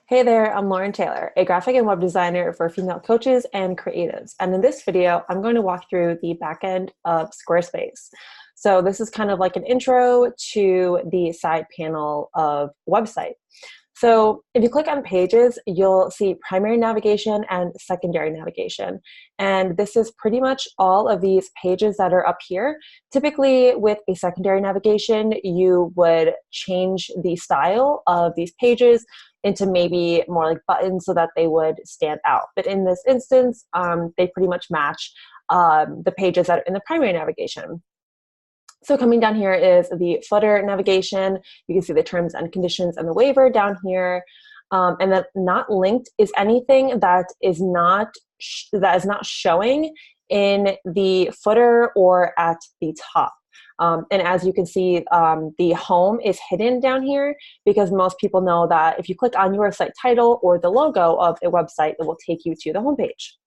Hey there, I'm Lauren Taylor, a graphic and web designer for female coaches and creatives. And in this video, I'm going to walk through the backend of Squarespace. So this is kind of like an intro to the side panel of website. So if you click on pages, you'll see primary navigation and secondary navigation. And this is pretty much all of these pages that are up here. Typically with a secondary navigation, you would change the style of these pages into maybe more like buttons so that they would stand out. But in this instance, they pretty much match the pages that are in the primary navigation. So coming down here is the footer navigation. You can see the terms and conditions and the waiver down here. And then not linked is anything that is not showing in the footer or at the top. And as you can see, the home is hidden down here because most people know that if you click on your site title or the logo of a website, it will take you to the home page.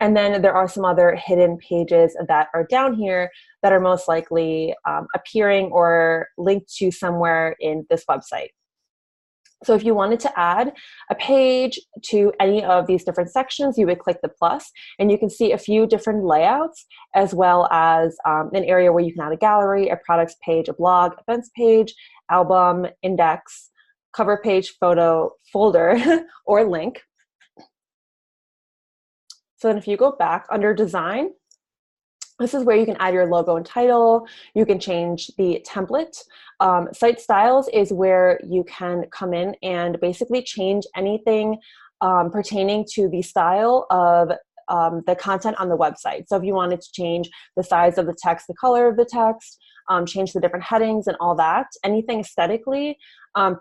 And then there are some other hidden pages that are down here that are most likely appearing or linked to somewhere in this website. So if you wanted to add a page to any of these different sections, you would click the plus, and you can see a few different layouts, as well as an area where you can add a gallery, a products page, a blog, events page, album, index, cover page, photo, folder, or link. So then if you go back under design, this is where you can add your logo and title. You can change the template. Site styles is where you can come in and basically change anything pertaining to the style of the content on the website. So if you wanted to change the size of the text, the color of the text, change the different headings and all that, anything aesthetically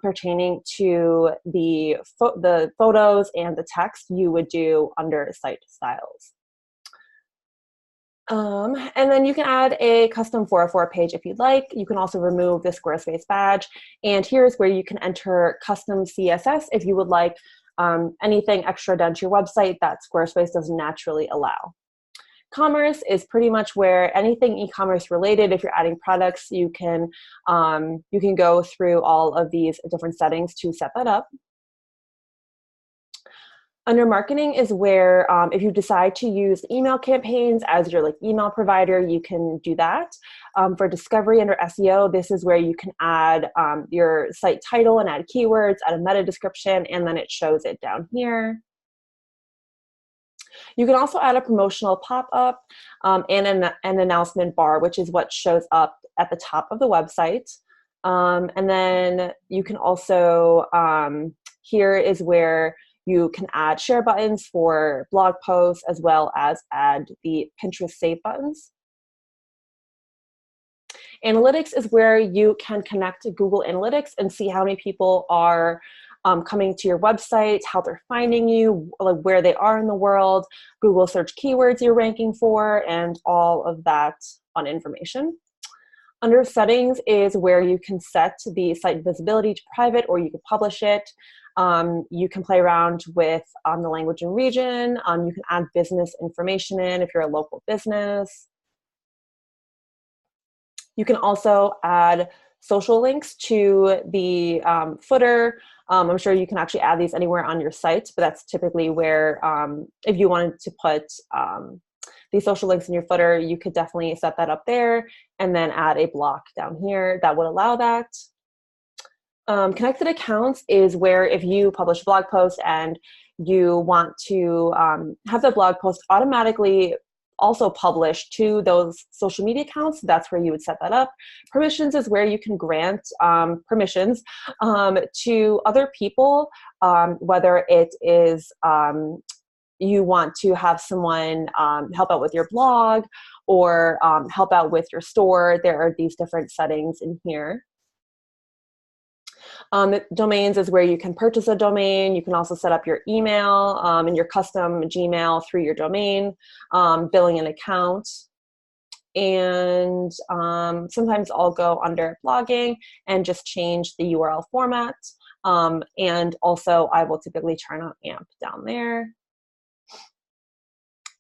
pertaining to the photos and the text, you would do under site styles. And then you can add a custom 404 page if you'd like. You can also remove the Squarespace badge. And here's where you can enter custom CSS if you would like anything extra done to your website that Squarespace doesn't naturally allow. Commerce is pretty much where anything e-commerce related, if you're adding products, you can go through all of these different settings to set that up. Under marketing is where if you decide to use email campaigns as your email provider, you can do that. For discovery under SEO, this is where you can add your site title and add keywords, add a meta description, and then it shows it down here. You can also add a promotional pop-up and an announcement bar, which is what shows up at the top of the website. And then you can also, here is where you can add share buttons for blog posts, as well as add the Pinterest save buttons. Analytics is where you can connect to Google Analytics and see how many people are coming to your website, how they're finding you, where they are in the world, Google search keywords you're ranking for, and all of that fun information. Under settings is where you can set the site visibility to private, or you can publish it. You can play around with the language and region. You can add business information in if you're a local business. You can also add social links to the footer. I'm sure you can actually add these anywhere on your site, but that's typically where, if you wanted to put these social links in your footer, you could definitely set that up there and then add a block down here that would allow that. Connected accounts is where if you publish a blog post and you want to have the blog post automatically also published to those social media accounts, that's where you would set that up. Permissions is where you can grant permissions to other people, whether it is you want to have someone help out with your blog or help out with your store. There are these different settings in here. Domains is where you can purchase a domain. You can also set up your email and your custom Gmail through your domain, billing an account. And sometimes I'll go under blogging and just change the URL format. And also I will typically turn on AMP down there.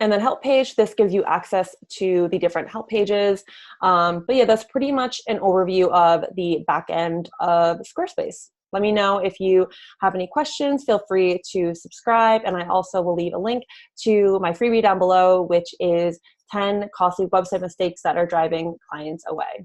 And then help page, this gives you access to the different help pages. But yeah, that's pretty much an overview of the back end of Squarespace. Let me know if you have any questions. Feel free to subscribe, and I also will leave a link to my freebie down below, which is 10 costly website mistakes that are driving clients away.